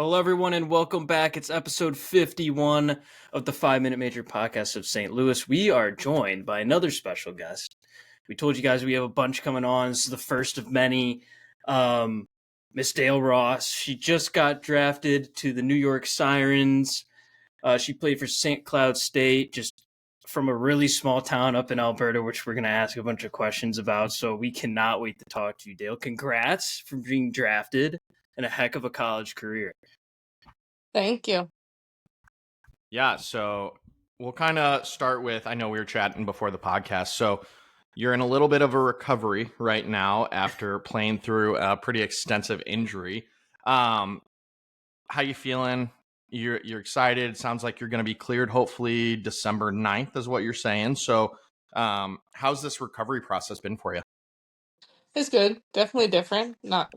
Hello, everyone, and welcome back. It's episode 51 of the 5 Minute Major podcast of St. Louis. We are joined by another special guest. We told you guys we have a bunch coming on. This is the first of many. Miss Dayle Ross. She just got drafted to the New York Sirens. She played for St. Cloud State, just from a really small town up in Alberta, which we're going to ask a bunch of questions about. So we cannot wait to talk to you, Dayle. Congrats for being drafted and a heck of a college career. Thank you. Yeah, so we'll kind of start with, I know we were chatting before the podcast, so you're in a little bit of a recovery right now after playing through a pretty extensive injury. How you feeling? You're excited. Sounds like you're going to be cleared hopefully December 9th is what you're saying. So how's this recovery process been for you? It's good. Definitely different. Not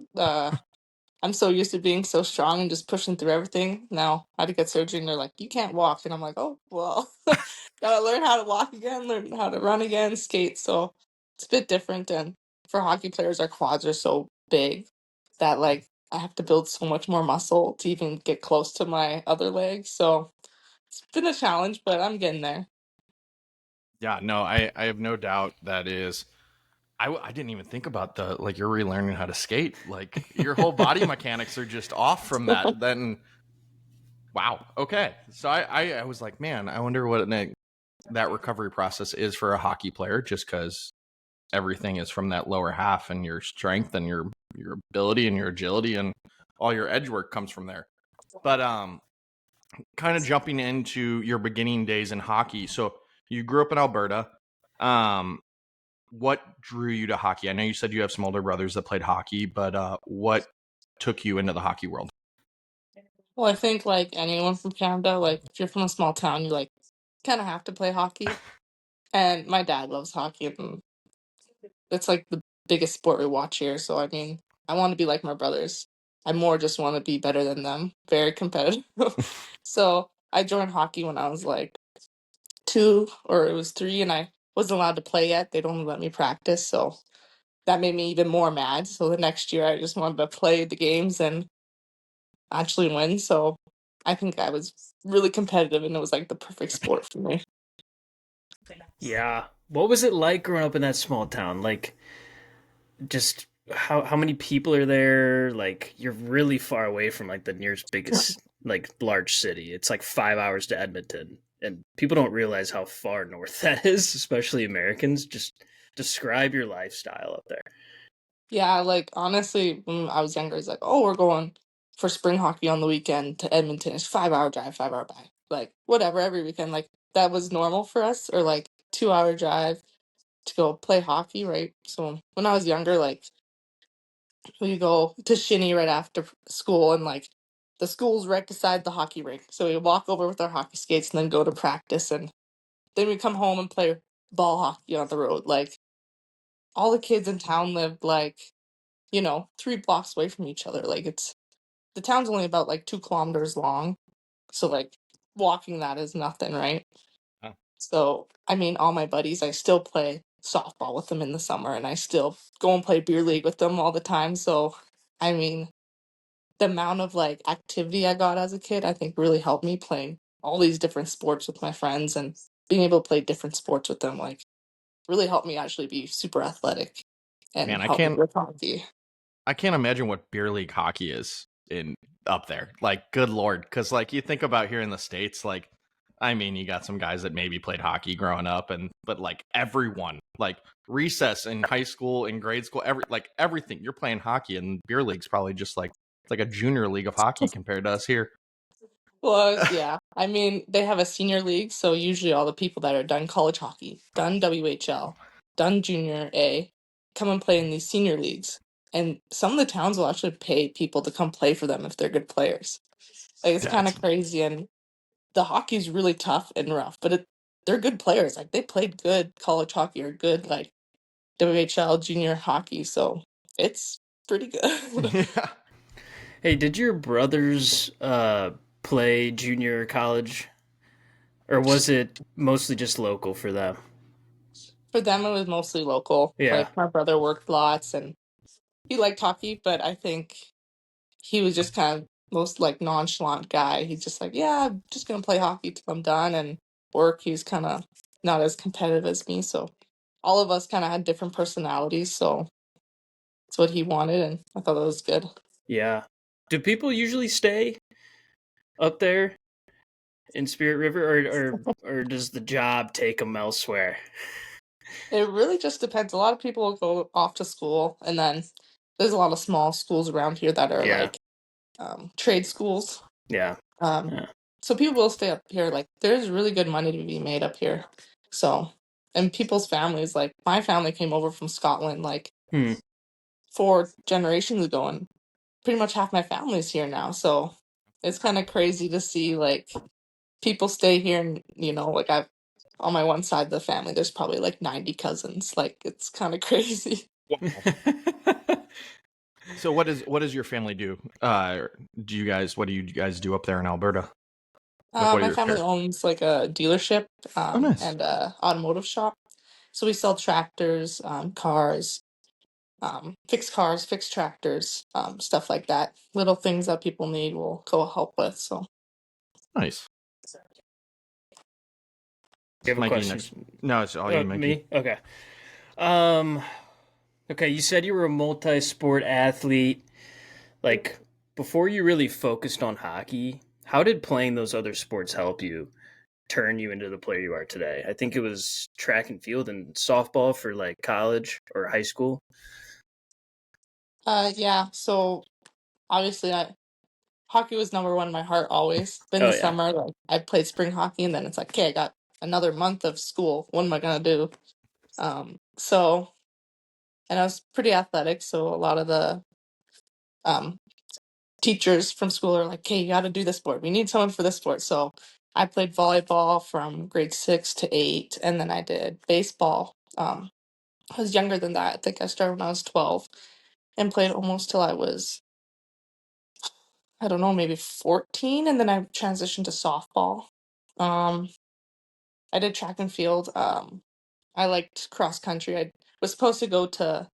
I'm so used to being so strong and just pushing through everything. Now I had to get surgery and they're like, you can't walk. And I'm like, oh well. Gotta learn how to walk again, learn how to run again, skate. So it's a bit different, and for hockey players our quads are so big that like I have to build so much more muscle to even get close to my other legs. So it's been a challenge, but I'm getting there. Yeah, no, I have no doubt that is. I didn't even think about you're relearning how to skate. Like your whole body mechanics are just off from that. Then, wow. Okay. So I was like, man, I wonder what that recovery process is for a hockey player, just because everything is from that lower half and your strength and your ability and your agility and all your edge work comes from there. But kind of jumping into your beginning days in hockey. So you grew up in Alberta. What drew you to hockey? I know you said you have some older brothers that played hockey, but what took you into the hockey world? Well, I think like anyone from Canada, like if you're from a small town, you like kind of have to play hockey. And my dad loves hockey, and it's like the biggest sport we watch here. So I mean, I want to be like my brothers. I more just want to be better than them. Very competitive. So I joined hockey when I was like 2 or it was 3, and I wasn't allowed to play yet. They'd only let me practice, so that made me even more mad. So the next year, I just wanted to play the games and actually win. So I think I was really competitive, and it was like the perfect sport for me. Yeah. What was it like growing up in that small town? Like, just how many people are there? Like, you're really far away from like the nearest biggest like large city. It's like 5 hours to Edmonton, and people don't realize how far north that is, especially Americans. Just describe your lifestyle up there. Yeah, like honestly, when I was younger, it's like, oh, we're going for spring hockey on the weekend to Edmonton. It's 5 hour drive, 5 hour back. Like whatever, every weekend, like that was normal for us. Or like 2 hour drive to go play hockey, right? So when I was younger, like we go to Shinny right after school, and like the school's right beside the hockey rink. So we walk over with our hockey skates and then go to practice, and then we come home and play ball hockey on the road. Like all the kids in town lived like 3 blocks away from each other. Like the town's only about like 2 kilometers long. So like walking that is nothing, right? Huh. So I mean, all my buddies, I still play softball with them in the summer, and I still go and play beer league with them all the time. So I mean, the amount of like activity I got as a kid, I think really helped me playing all these different sports with my friends, and being able to play different sports with them, like really helped me actually be super athletic and Man, help me with hockey. I can't imagine what beer league hockey is in up there. Like, good lord, because like you think about here in the States, like I mean, you got some guys that maybe played hockey growing up, but like everyone, like recess in high school, in grade school, everything, you're playing hockey, and beer league's probably just like it's like a junior league of hockey compared to us here. Well, yeah. I mean, they have a senior league, so usually all the people that are done college hockey, done WHL, done junior A, come and play in these senior leagues. And some of the towns will actually pay people to come play for them if they're good players. Like it's kind That's of crazy, and the hockey's really tough and rough, but they're good players. Like they played good college hockey or good like WHL junior hockey, so it's pretty good. yeah. Hey, did your brothers play junior college, or was it mostly just local for them? For them, it was mostly local. Yeah. Like my brother worked lots, and he liked hockey, but I think he was just kind of most like nonchalant guy. He's just like, yeah, I'm just gonna play hockey till I'm done, and work. He's kind of not as competitive as me, so all of us kind of had different personalities. So that's what he wanted, and I thought that was good. Yeah. Do people usually stay up there in Spirit River, or does the job take them elsewhere? It really just depends. A lot of people go off to school, and then there's a lot of small schools around here that are Yeah. like trade schools. Yeah. Um, Yeah. so people will stay up here. Like there's really good money to be made up here. So, and people's families, like my family came over from Scotland like Hmm. 4 generations ago, and pretty much half my family's here now. So it's kind of crazy to see like people stay here, and like I've on my one side of the family, there's probably like 90 cousins. Like it's kind of crazy. So what does your family do? What do you guys do up there in Alberta? Like, what are My your family care? owns like a dealership Oh, nice. and a automotive shop. So we sell tractors, cars, fix cars, fix tractors, stuff like that. Little things that people need, we'll go help with. So Nice. You have a Mikey, question? next. No, it's all you, Mikey. Me? Okay. Um. Okay, you said you were a multi-sport athlete. Like, before you really focused on hockey, how did playing those other sports help you turn you into the player you are today? I think it was track and field and softball for like college or high school. yeah. So obviously, hockey was number one in my heart always. But in Oh the yeah. summer, like I played spring hockey, and then it's like, okay, I got another month of school. What am I gonna do? So and I was pretty athletic, so a lot of the um teachers from school are like, okay, you got to do this sport. We need someone for this sport. So I played volleyball from grade 6 to 8, and then I did baseball. I was younger than that. I think I started when I was 12 and played almost till I was, I don't know, maybe 14, and then I transitioned to softball. Um, I did track and field. I liked cross country. I was supposed to go to,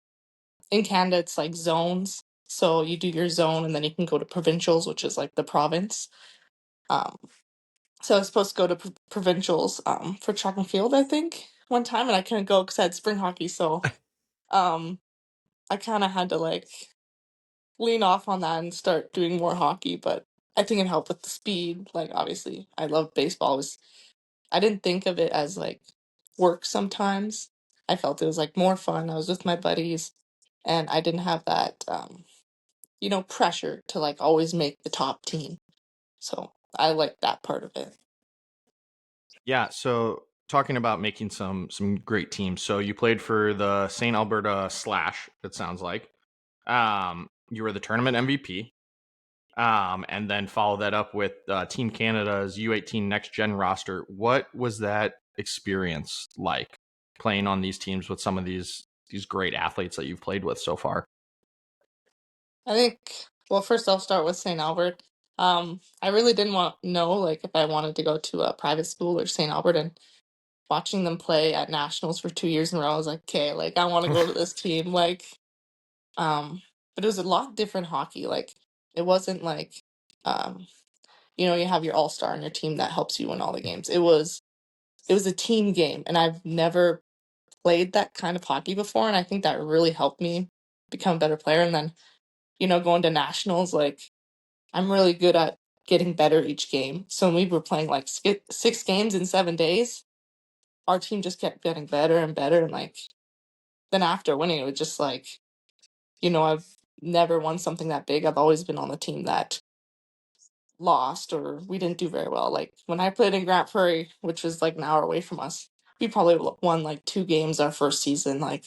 in Canada, it's like zones. So you do your zone, and then you can go to provincials, which is like the province. Um, So I was supposed to go to provincials for track and field, I think, one time, and I couldn't go because I had spring hockey. So um, I kind of had to like lean off on that and start doing more hockey. But I think it helped with the speed. Like obviously, I love baseball. I didn't think of it as like work sometimes. I felt it was like more fun. I was with my buddies, and I didn't have that pressure to like always make the top team. So I like that part of it. Yeah. So talking about making some great teams. So you played for the St. Alberta Slash. It sounds like. You were the tournament MVP. And then follow that up with Team Canada's U18 Next Gen roster. What was that experience like playing on these teams with some of these great athletes that you've played with so far? I think, well, first I'll start with St. Albert. I really didn't know like if I wanted to go to a private school or St. Albert, and watching them play at nationals for 2 years in a row, I was like, okay, like I want to go to this team. Like, but it was a lot different hockey. Like, it wasn't like, um, you have your all-star on your team that helps you win all the games. It was a team game, and I've never played that kind of hockey before, and I think that really helped me become a better player. And then, going to nationals, like I'm really good at getting better each game. So when we were playing like 6 games in 7 days, our team just kept getting better and better. And like then after winning, it was just like, I've never won something that big. I've always been on the team that lost or we didn't do very well. Like when I played in Grant Prairie, which was like an hour away from us, we probably won like 2 games our first season. Like,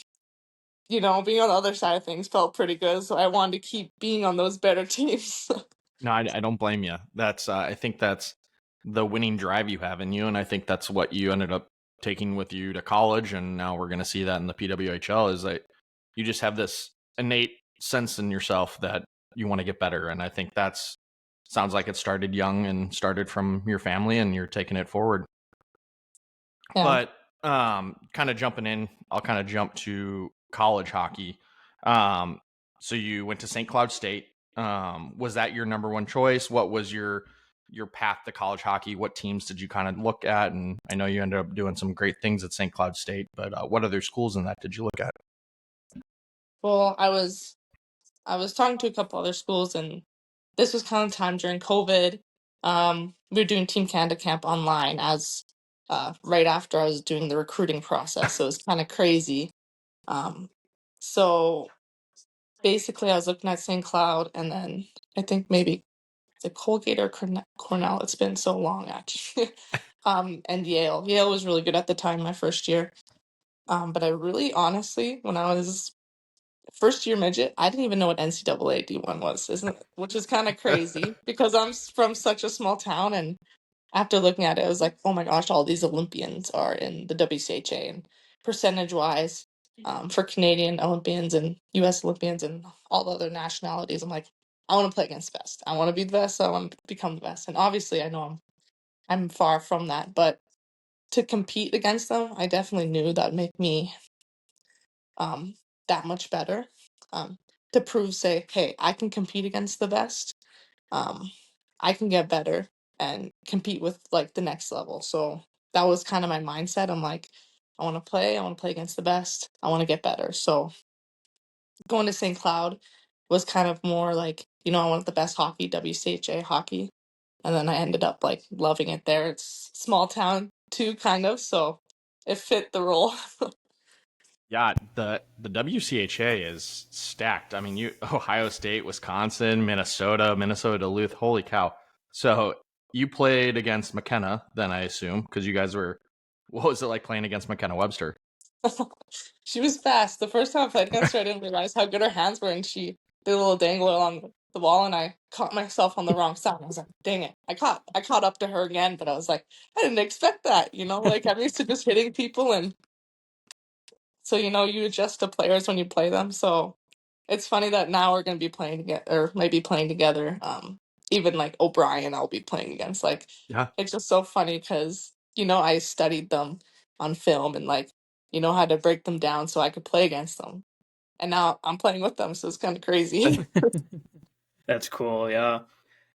being on the other side of things felt pretty good. So I wanted to keep being on those better teams. No, I don't blame you. That's I think that's the winning drive you have in you, and I think that's what you ended up taking with you to college, and now we're going to see that in the PWHL is that you just have this innate sense in yourself that you want to get better, and I think that's sounds like it started young and started from your family, and you're taking it forward. Yeah. But kind of jumping in, I'll kind of jump to college hockey. Um, so you went to St. Cloud State. Was that your number one choice? What was your path to college hockey? What teams did you kind of look at? And I know you ended up doing some great things at St. Cloud State, but what other schools in that did you look at? Well, I was talking to a couple other schools, and this was kind of time during COVID. We were doing Team Canada camp online as right after I was doing the recruiting process, so it was kind of crazy. Um, so basically, I was looking at St. Cloud, and then I think maybe the Colgate or Cornell. It's been so long, actually. And Yale. Yale was really good at the time, my first year. But I really, honestly, when I was first year midget, I didn't even know what NCAA D1 was, isn't which is kind of crazy because I'm from such a small town, and after looking at it, I was like, oh my gosh, all these Olympians are in the WCHA, and percentage wise, for Canadian Olympians and US Olympians and all the other nationalities, I'm like, I want to play against the best. I want to be the best. I want to become the best. And obviously, I know I'm far from that, but to compete against them, I definitely knew that'd make me um, that much better. Um, to prove, say, hey, I can compete against the best. Um, I can get better and compete with like the next level. So that was kind of my mindset. I'm like, I want to play. I want to play against the best. I want to get better. So going to St. Cloud was kind of more like, I wanted the best hockey, WCHA hockey. And then I ended up like loving it there. It's small town too, kind of. So it fit the role. Yeah, the WCHA is stacked. I mean, you Ohio State, Wisconsin, Minnesota Duluth. Holy cow! So you played against McKenna, then I assume, because you guys were. What was it like playing against McKenna Webster? She was fast. The first time I played against her, I didn't realize how good her hands were, and she did a little dangle along the wall, and I caught myself on the wrong side. I was like, "Dang it!" I caught up to her again, but I was like, "I didn't expect that." Like I'm used to just hitting people, and so you adjust to players when you play them. So it's funny that now we're gonna be playing together, or maybe playing together. Even like O'Brien, I'll be playing against. Like, Yeah. it's just so funny because I studied them on film and like how to break them down so I could play against them. And now I'm playing with them, so it's kind of crazy. That's cool. Yeah.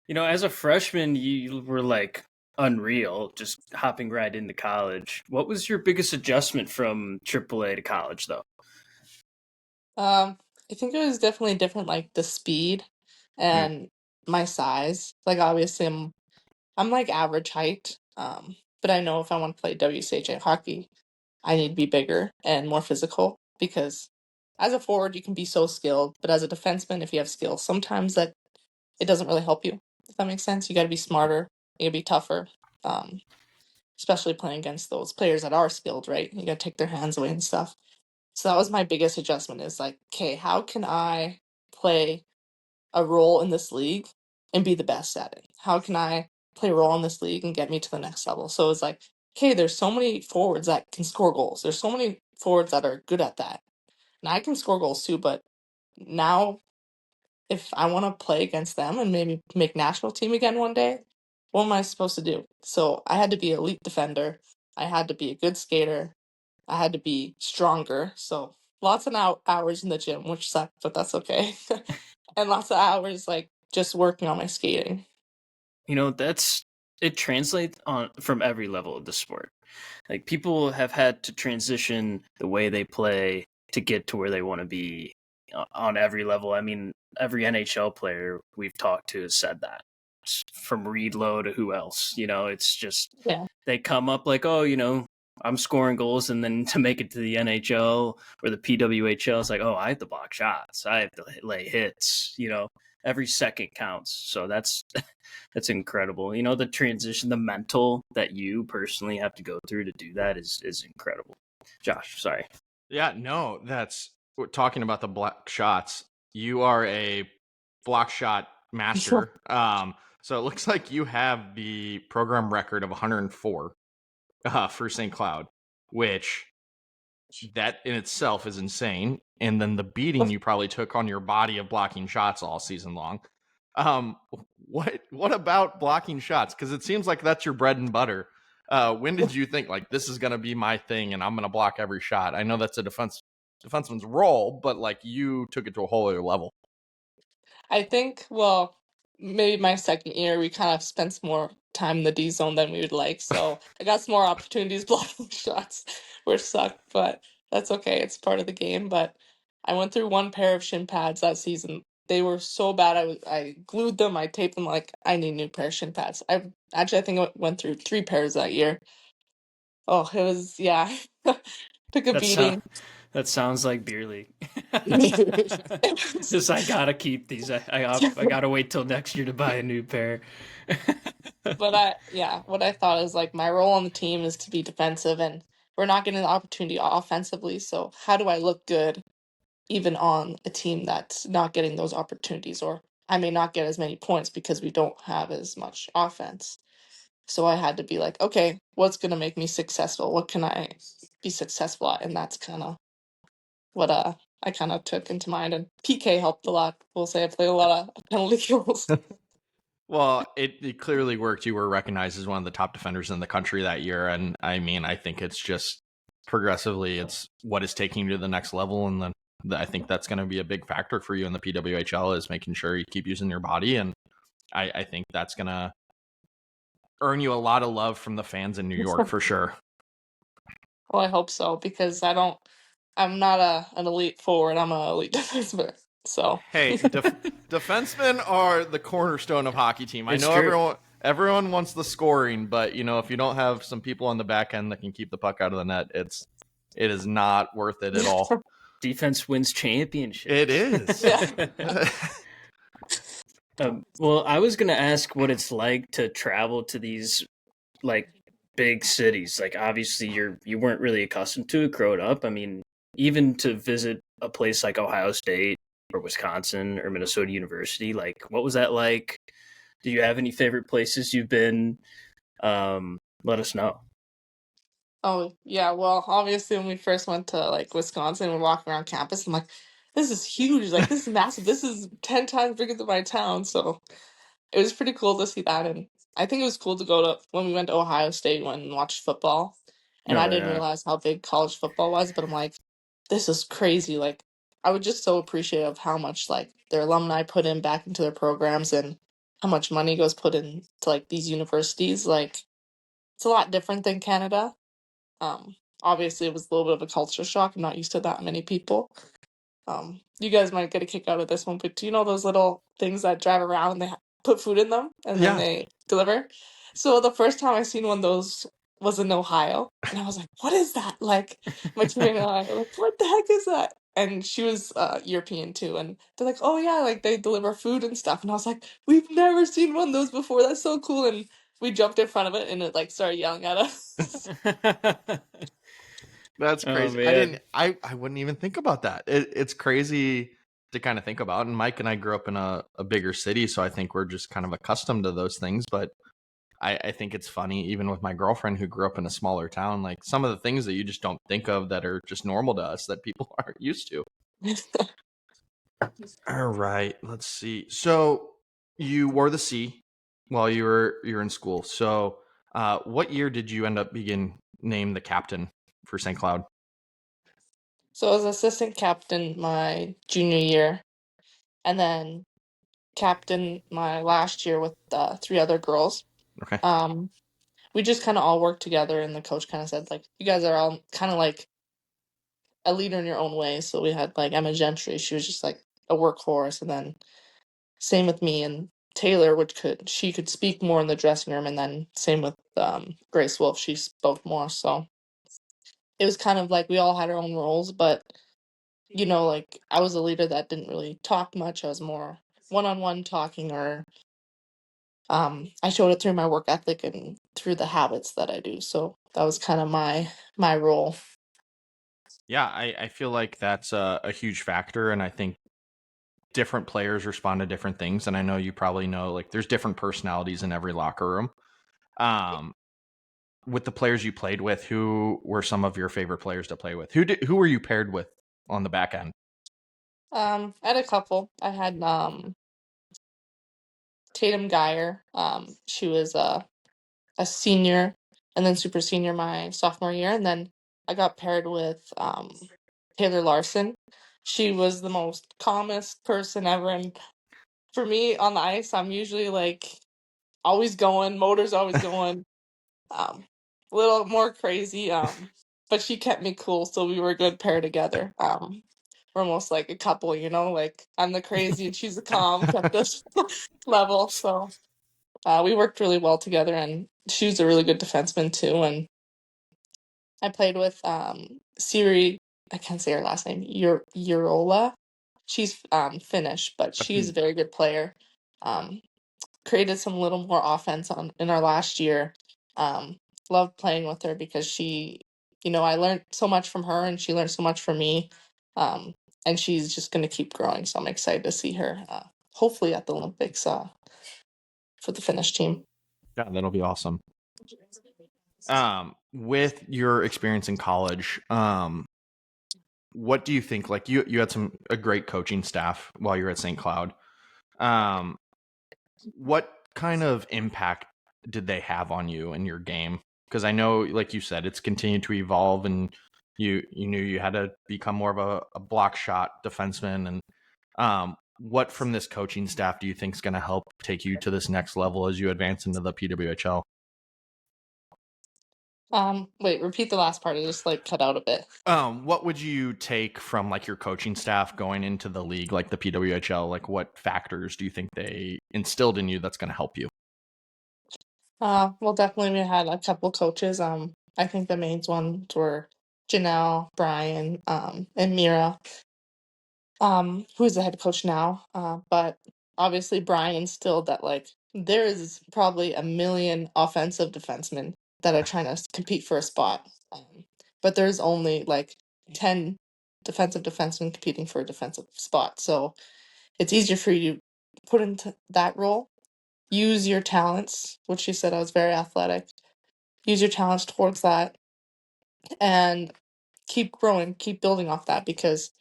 As a freshman, you were like unreal, just hopping right into college. What was your biggest adjustment from AAA to college, though? I think it was definitely different, like the speed Mm. and my size. Like obviously I'm like average height. But I know if I want to play WCHA hockey, I need to be bigger and more physical because as a forward you can be so skilled, but as a defenseman, if you have skills, sometimes that it doesn't really help you. If that makes sense, you got to be smarter, you got to be tougher. Um, Especially playing against those players that are skilled, right? You got to take their hands away and stuff. So that was my biggest adjustment is like, okay, how can I play a role in this league and be the best at it? How can I play a role in this league and get me to the next level? So it's like, okay, there's so many forwards that can score goals. There's so many forwards that are good at that. And I can score goals too, but now if I want to play against them and maybe make national team again one day, what am I supposed to do? So I had to be an elite defender. I had to be a good skater. I had to be stronger. So lots of hours in the gym, which sucked, but that's okay. And lots of hours like just working on my skating. That's it translates on from every level of the sport. Like people have had to transition the way they play to get to where they want to be on every level. I mean, every NHL player we've talked to has said that. From Reed Lowe to who else, it's just Yeah. they come up like, oh, I'm scoring goals, and then to make it to the NHL or the PWHL, it's like, oh, I have to block shots, I have to lay hits. Every second counts. So that's incredible. The transition, the mental that you personally have to go through to do that is incredible. Josh, sorry. Yeah, no, we're talking about the block shots. You are a block shot master. So it looks like you have the program record of 104 for St. Cloud, which that in itself is insane. And then the beating you probably took on your body of blocking shots all season long. Um, what about blocking shots? Because it seems like that's your bread and butter. When did you think like this is going to be my thing and I'm going to block every shot? I know that's a defenseman's role, but like you took it to a whole other level. I think, well, maybe my second year, we kind of spent more time in the D zone than we would like. So I got some more opportunities blocking shots, which sucked, but that's okay. It's part of the game. But I went through one pair of shin pads that season. They were so bad. I glued them, I taped them. Like, I need a new pair of shin pads. I think I went through 3 pairs that year. Oh, it was, yeah. Took a That sound beating. that sounds like beer league. It was Just I gotta keep these. I gotta wait till next year to buy a new pair. But yeah, what I thought is like my role on the team is to be defensive, and we're not getting the opportunity offensively. So how do I look good even on a team that's not getting those opportunities, or I may not get as many points because we don't have as much offense. So I had to be like, okay, what's gonna make me successful? What can I be successful at? And that's kind of what I kind of took into mind. And PK helped a lot. We'll say I played a lot of penalty kills. Well, it clearly worked. You were recognized as one of the top defenders in the country that year, and I mean, I think it's just progressively, it's what is taking you to the next level, and then I think that's going to be a big factor for you in the PWHL is making sure you keep using your body, and I think that's going to earn you a lot of love from the fans in New York for sure. Well, I hope so because I'm not an elite forward. I'm an elite defenseman. So Hey, defensemen are the cornerstone of hockey team. I It's know true. everyone wants the scoring, but you know if you don't have some people on the back end that can keep the puck out of the net, it is not worth it at all. Defense wins championships. It is. yeah, Well, I was gonna ask what it's like to travel to these like big cities. Like obviously you weren't really accustomed to it growing up. I mean, even to visit a place like Ohio State or Wisconsin or Minnesota University, like what was that like? Do you have any favorite places you've been? Let us know. oh yeah. Well, obviously when we first went to like Wisconsin, we're walking around campus. I'm like, this is huge. Like this is massive. This is 10 times bigger than my town. So it was pretty cool to see that. And I think it was cool to go to when we went to Ohio State and watched football. And I Oh didn't yeah. realize how big college football was, but I'm like, this is crazy. Like I was just so appreciative of how much like their alumni put in back into their programs and how much money goes put into like these universities. Like it's a lot different than Canada. Obviously it was a little bit of a culture shock. I'm not used to that many people. You guys might get a kick out of this one, but do you know those little things that drive around and they put food in them and then Yeah. they deliver? So the first time I seen one of those was in Ohio, and I was like, "What is that?" Like my teammate and I were like, "What the heck is that?" And she was European too, and they're like, "Oh yeah, like they deliver food and stuff." And I was like, "We've never seen one of those before. That's so cool!" And we jumped in front of it, and it like started yelling at us. That's Oh crazy. man. I wouldn't even think about that. It's crazy to kind of think about. And Mike and I grew up in a bigger city, so I think we're just kind of accustomed to those things. But I think it's funny, even with my girlfriend who grew up in a smaller town, like some of the things that you just don't think of that are just normal to us that people aren't used to. All right, let's see. So you wore the C while you were in school. So what year did you end up being named the captain for St. Cloud? So I was assistant captain my junior year, and then captain my last year with 3 other girls. Okay. Um, we just kind of all worked together, and the coach kind of said like, "You guys are all kind of like a leader in your own way." So we had like Emma Gentry, she was just like a workhorse, and then same with me and Taylor, which she could speak more in the dressing room, and then same with Grace Wolf, she spoke more. So it was kind of like we all had our own roles, but like I was a leader that didn't really talk much. I was more one-on-one talking, or I showed it through my work ethic and through the habits that I do. So that was kind of my role. Yeah, I feel like that's a huge factor, and I think different players respond to different things. And I know you probably know, like, there's different personalities in every locker room. Um, with the players you played with, who were some of your favorite players to play with? Who were you paired with on the back end? I had a couple. I had Tatum Geyer. She was a senior and then super senior my sophomore year, and then I got paired with Taylor Larson. She was the most calmest person ever, and for me on the ice, I'm usually like always going, motor's always going, a little more crazy. But she kept me cool, so we were a good pair together. We're almost like a couple, like I'm the crazy and she's the calm, kept us level. So we worked really well together, and she was a really good defenseman too. And I played with Siri. I can't say her last name. Eurola. She's Finnish, but she's a very good player. Um, Created some little more offense in our last year. Um, Loved playing with her because I learned so much from her and she learned so much from me. And she's just going to keep growing. So I'm excited to see her, hopefully at the Olympics for the Finnish team. Yeah, that'll be awesome. With your experience in college, what do you think? Like you had a great coaching staff while you were at St. Cloud. What kind of impact did they have on you and your game? Because I know, like you said, it's continued to evolve, and you knew you had to become more of a block shot defenseman. And what from this coaching staff do you think is going to help take you to this next level as you advance into the PWHL? Wait, repeat the last part. It just like cut out a bit. What would you take from like your coaching staff going into the league, like the PWHL? Like, what factors do you think they instilled in you that's going to help you? Well, definitely we had a couple coaches. I think the main ones were Janelle, Brian, and Mira, who's the head coach now. But obviously Brian instilled that like there is probably a million offensive defensemen that are trying to compete for a spot. But there's only like 10 defensive defensemen competing for a defensive spot. So it's easier for you to put into that role, use your talents, which you said I was very athletic, use your talents towards that, and keep growing, keep building off that, because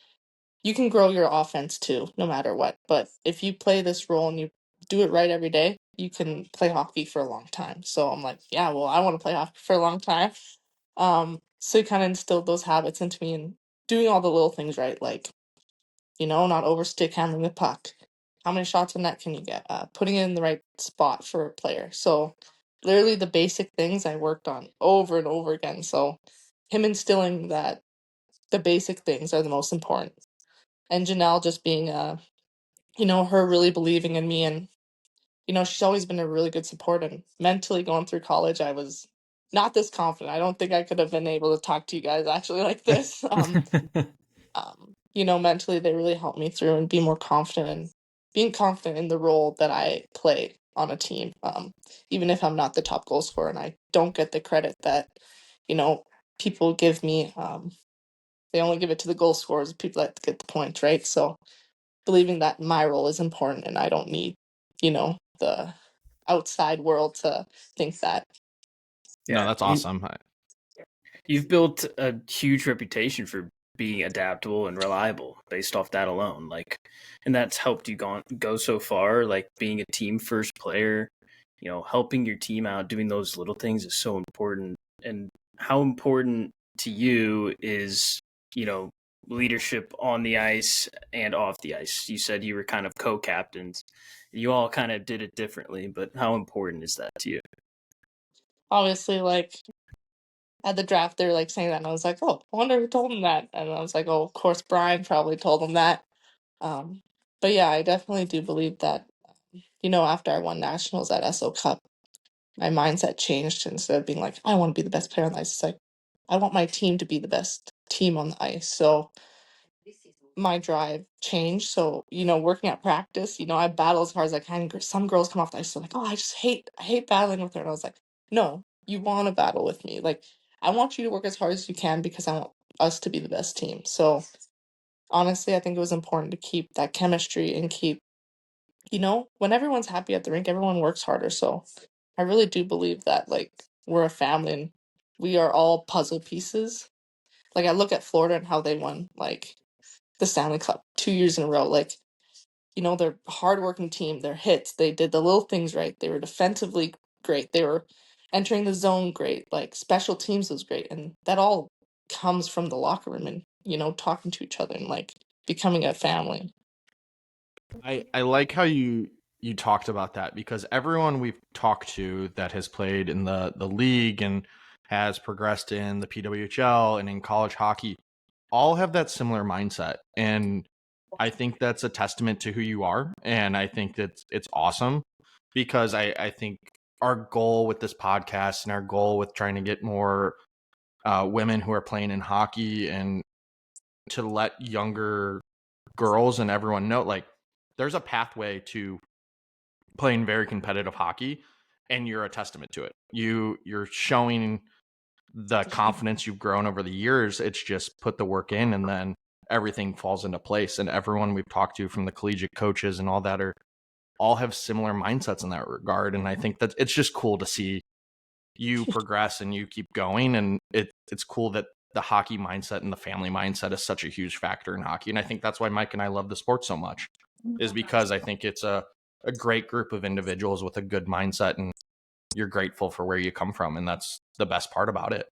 you can grow your offense too, no matter what. But if you play this role and you do it right every day, you can play hockey for a long time. So I'm like, yeah, well, I want to play hockey for a long time. So it kind of instilled those habits into me, and doing all the little things right, like, not overstick hammering the puck. How many shots on net can you get? Putting it in the right spot for a player. So literally the basic things I worked on over and over again. So him instilling that the basic things are the most important. And Janelle just being her really believing in me, and she's always been a really good support. And mentally going through college, I was not this confident. I don't think I could have been able to talk to you guys actually like this. Mentally they really helped me through and be more confident, and being confident in the role that I play on a team. Even if I'm not the top goal scorer and I don't get the credit that, people give me, they only give it to the goal scorers, people that get the points, right? So believing that my role is important and I don't need, the outside world to think that. No, that's awesome. You've built a huge reputation for being adaptable and reliable based off that alone. And that's helped you go so far. Like being a team first player, helping your team out, doing those little things is so important. And how important to you is, leadership on the ice and off the ice? You said you were kind of co-captains. You all kind of did it differently, but how important is that to you? Obviously, like at the draft, they were like saying that, and I was like, oh, I wonder who told him that. And I was like, oh, of course, Brian probably told him that. But yeah, I definitely do believe that, after I won nationals at SO Cup, my mindset changed. Instead of being like, I want to be the best player on the ice, it's like, I want my team to be the best team on the ice. So my drive changed. So, working at practice, I battle as hard as I can. Some girls come off the ice, they're like, oh, I hate battling with her. And I was like, no, you want to battle with me. Like, I want you to work as hard as you can because I want us to be the best team. So honestly, I think it was important to keep that chemistry and keep, when everyone's happy at the rink, everyone works harder. So I really do believe that, like, we're a family and we are all puzzle pieces. Like, I look at Florida and how they won, like, the Stanley Cup 2 years in a row. Like, they're a hardworking team. Their hits, they did the little things right. They were defensively great. They were entering the zone great. Like, special teams was great. And that all comes from the locker room and, talking to each other and, like, becoming a family. I like how you talked about that, because everyone we've talked to that has played in the league and has progressed in the PWHL and in college hockey all have that similar mindset. And I think that's a testament to who you are. And I think that it's awesome, because I think our goal with this podcast and our goal with trying to get more women who are playing in hockey, and to let younger girls and everyone know, like, there's a pathway to playing very competitive hockey, and you're a testament to it. You're showing the confidence you've grown over the years. It's just put the work in, and then everything falls into place. And everyone we've talked to, from the collegiate coaches and all that, are all have similar mindsets in that regard. And I think that it's just cool to see you progress and you keep going. And it's cool that the hockey mindset and the family mindset is such a huge factor in hockey. And I think that's why Mike and I love the sport so much, is because I think it's a great group of individuals with a good mindset, and you're grateful for where you come from. And that's the best part about it.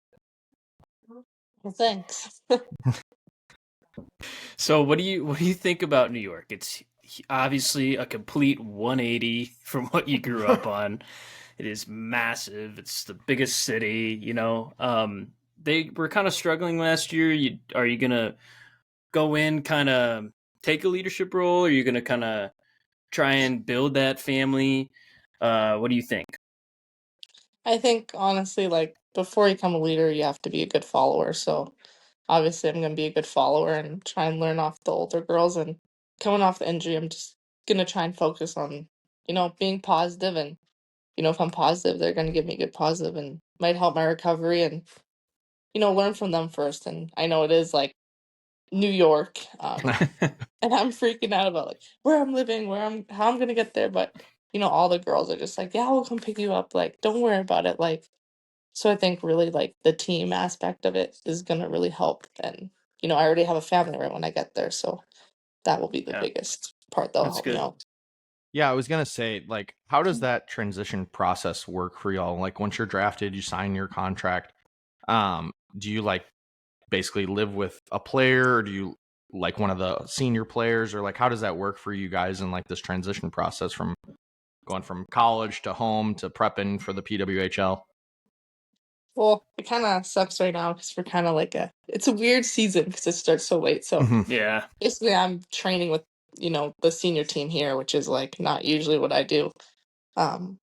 Well, thanks. So what do you think about New York? It's obviously a complete 180 from what you grew up on. It is massive. It's the biggest city, you know. They were kind of struggling last year. Are you gonna go in, kind of take a leadership role? Or are you gonna kind of try and build that family? What do you think? I think honestly, like before you become a leader, you have to be a good follower. So obviously, I'm gonna be a good follower and try and learn off the older girls. And coming off the injury, I'm just gonna try and focus on, being positive. And if I'm positive, they're gonna give me good positive and might help my recovery. And learn from them first. And I know it is like New York, and I'm freaking out about like where I'm living, how I'm gonna get there. But all the girls are just like, yeah, we'll come pick you up. Like, don't worry about it. Like, so I think really like the team aspect of it is gonna really help. And I already have a family right when I get there, so that will be the Yeah, biggest part that'll that's help me good. out. Yeah, I was gonna say, like, how does that transition process work for y'all? Like, once you're drafted, you sign your contract. Do you like basically live with a player, or do you like one of the senior players, or like how does that work for you guys in like this transition process from going from college to home to prepping for the PWHL? Well, it kind of sucks right now because we're kind of like it's a weird season because it starts so late. So Mhm. Yeah, basically, I'm training with the senior team here, which is like not usually what I do. Um,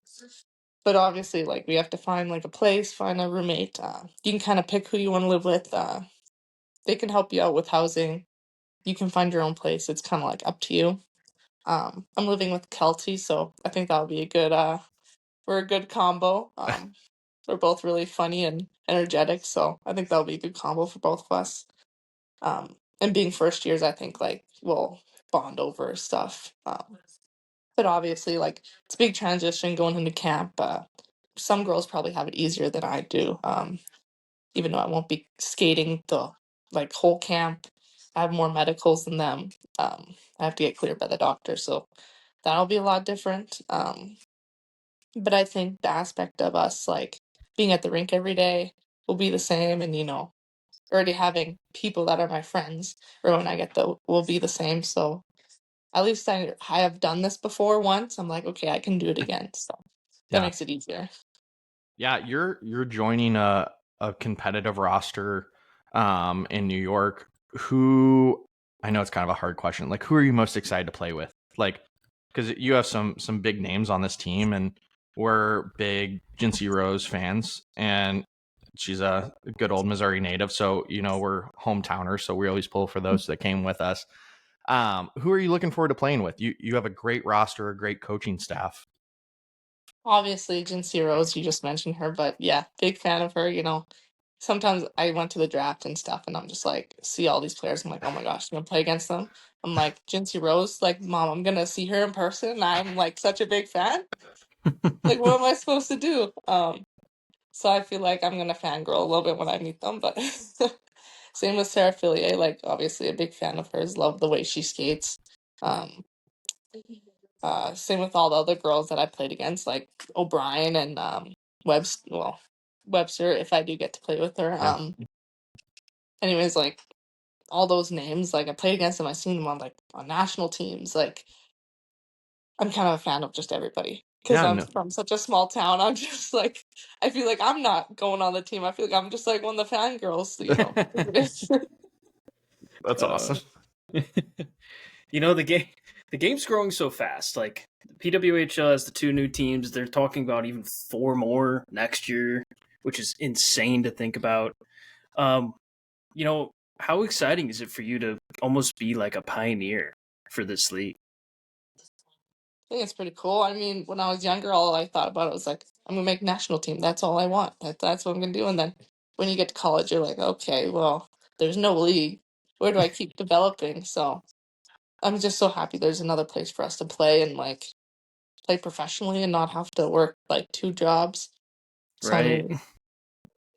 but obviously, like we have to find like a place, find a roommate. You can kind of pick who you want to live with. They can help you out with housing. You can find your own place. It's kind of like up to you. I'm living with Kelty, so I think that'll be a good we're a good combo. We're both really funny and energetic, so I think that'll be a good combo for both of us. And being first years, I think like we'll bond over stuff. But obviously, like it's a big transition going into camp. Some girls probably have it easier than I do. Even though I won't be skating the like whole camp, I have more medicals than them. I have to get cleared by the doctor, so that'll be a lot different. But I think the aspect of us like being at the rink every day will be the same, and already having people that are my friends or when I get the will be the same. So at least I have done this before once. I'm like, okay, I can do it again. So that Yeah. makes it easier. Yeah, you're joining a competitive roster in New York. Who, I know it's kind of a hard question. Like, who are you most excited to play with? Like, because you have some big names on this team, and we're big Jinsey Rose fans, and she's a good old Missouri native, so we're hometowners, so we always pull for those that came with us. Who are you looking forward to playing with? You have a great roster, a great coaching staff. Obviously, Jinsey Rose, you just mentioned her, but yeah, big fan of her. Sometimes I went to the draft and stuff, and I'm just like, see all these players. I'm like, oh my gosh, I'm gonna play against them. I'm like, Jinsey Rose, like, mom, I'm gonna see her in person. I'm like such a big fan. Like, what am I supposed to do? So I feel like I'm gonna fangirl a little bit when I meet them, but same with Sarah Fillier, like obviously a big fan of hers, love the way she skates. Um, Same with all the other girls that I played against, like O'Brien and Webster, if I do get to play with her. Yeah. Anyways, like all those names, like I played against them, I seen them on like on national teams. Like I'm kind of a fan of just everybody because Yeah, I'm no, from such a small town. I'm just like, I feel like I'm not going on the team. I feel like I'm just like one of the fangirls, that's uh, awesome. the game's growing so fast. Like PWHL has the 2 new teams. They're talking about even 4 more next year, which is insane to think about. Um, how exciting is it for you to almost be like a pioneer for this league? I think it's pretty cool. I mean, when I was younger, all I thought about it was like, I'm gonna make national team. That's all I want. That's what I'm gonna do. And then when you get to college, you're like, okay, well, there's no league. Where do I keep developing? So I'm just so happy there's another place for us to play and like play professionally and not have to work like 2 jobs. So I Right. mean,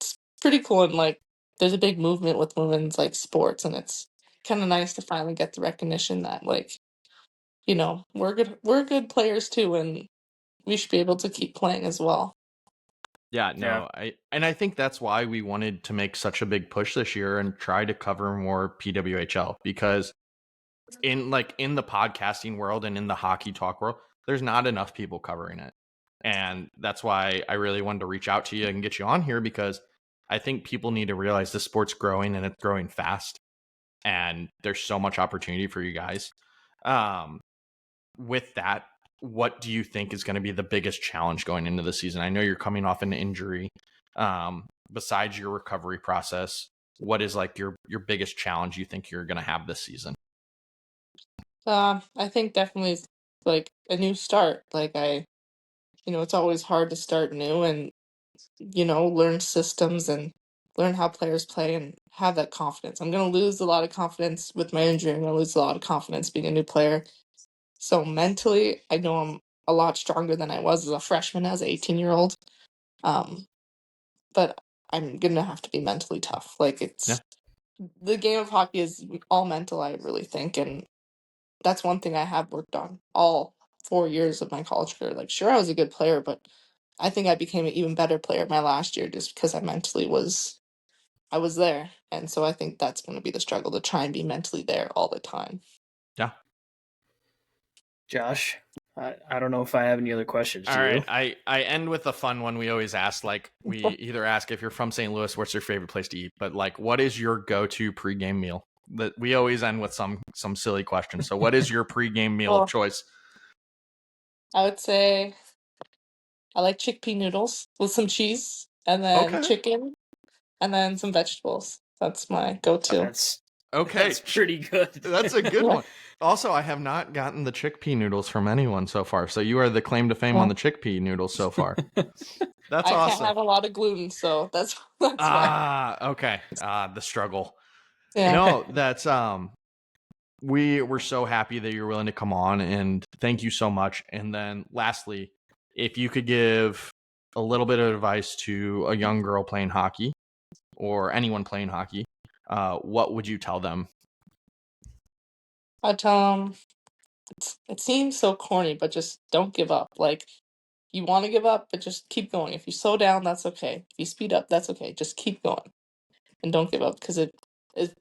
it's pretty cool and like there's a big movement with women's like sports and it's kind of nice to finally get the recognition that like we're good players too and we should be able to keep playing as well. Yeah, Yeah. no, I think that's why we wanted to make such a big push this year and try to cover more PWHL, because in the podcasting world and in the hockey talk world, there's not enough people covering it. And that's why I really wanted to reach out to you and get you on here, because I think people need to realize the sport's growing and it's growing fast and there's so much opportunity for you guys. With that, what do you think is going to be the biggest challenge going into the season? I know you're coming off an injury. Besides your recovery process, what is like your biggest challenge you think you're going to have this season? I think definitely it's like a new start. Like it's always hard to start new and learn systems and learn how players play and have that confidence. I'm gonna lose a lot of confidence with my injury. I'm gonna lose a lot of confidence being a new player. So mentally, I know I'm a lot stronger than I was as a freshman, as an 18-year-old. Um, but I'm gonna have to be mentally tough. Like Yeah. it's the game of hockey is all mental, I really think, and that's one thing I have worked on all 4 years of my college career. Like, sure, I was a good player, but I think I became an even better player my last year just because I was there. And so I think that's going to be the struggle to try and be mentally there all the time. Yeah. Josh, I don't know if I have any other questions. All Do you? right. I end with a fun one we always ask. Like, we either ask, if you're from St. Louis, what's your favorite place to eat? But like, what is your go-to pregame meal? That we always end with some silly question. So what is your pregame meal of Well, choice? I would say I like chickpea noodles with some cheese and then Okay. chicken and then some vegetables. That's my go-to. That's Okay. pretty good. That's a good Yeah. one. Also, I have not gotten the chickpea noodles from anyone so far. So you are the claim to fame on Well, the chickpea noodles so far. That's I can't awesome. have a lot of gluten, so that's why. Okay. The struggle. Yeah. No, that's we were so happy that you're willing to come on, and thank you so much. And then lastly, if you could give a little bit of advice to a young girl playing hockey or anyone playing hockey, what would you tell them? I'd tell 'em it seems so corny, but just don't give up. Like, you want to give up, but just keep going. If you slow down, that's okay. If you speed up, that's okay. Just keep going and don't give up because if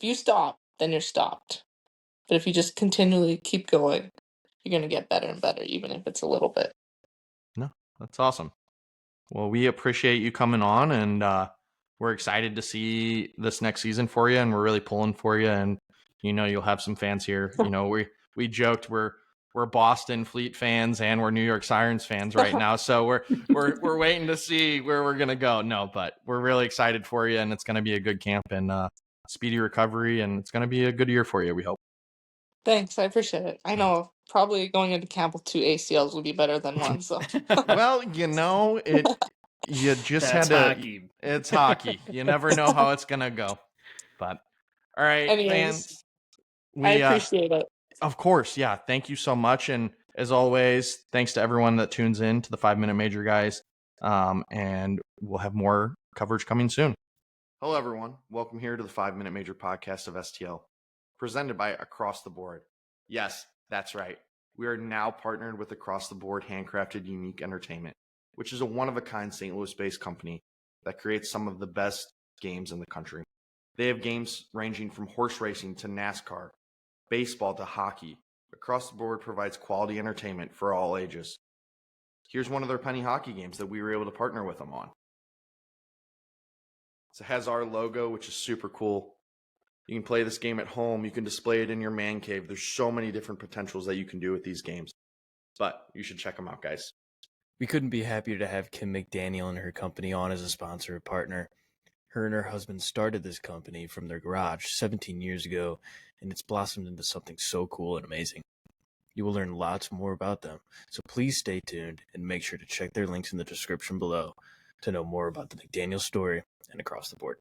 you stop, then you're stopped. But if you just continually keep going, you're going to get better and better, even if it's a little bit. No, that's awesome. Well, we appreciate you coming on, and we're excited to see this next season for you, and we're really pulling for you. And you'll have some fans here. We joked we're Boston Fleet fans and we're New York Sirens fans right now, so we're waiting to see where we're gonna go. No, but we're really excited for you, and it's gonna be a good camp and speedy recovery, and it's gonna be a good year for you. We hope. Thanks, I appreciate it. I know probably going into camp with 2 ACLs would be better than one, so. Well, it. You just That's had to. hockey. It's hockey. You never know how it's gonna go. But all right, Anyways, fans. I We appreciate it. of course, yeah. Thank you so much, and as always, thanks to everyone that tunes in to the 5 Minute Major, guys. And we'll have more coverage coming soon. Hello, everyone. Welcome here to the 5 Minute Major podcast of STL, presented by Across the Board. Yes, that's right. We are now partnered with Across the Board Handcrafted Unique Entertainment, which is a one-of-a-kind St. Louis-based company that creates some of the best games in the country. They have games ranging from horse racing to NASCAR, baseball to hockey, Across the Board provides quality entertainment for all ages. Here's one of their penny hockey games that we were able to partner with them on. So it has our logo, which is super cool. You can play this game at home. You can display it in your man cave. There's so many different potentials that you can do with these games. But you should check them out, guys. We couldn't be happier to have Kim McDaniel and her company on as a sponsor or partner. Her and her husband started this company from their garage 17 years ago, and it's blossomed into something so cool and amazing. You will learn lots more about them, so please stay tuned and make sure to check their links in the description below to know more about the McDaniel story and Across the Board.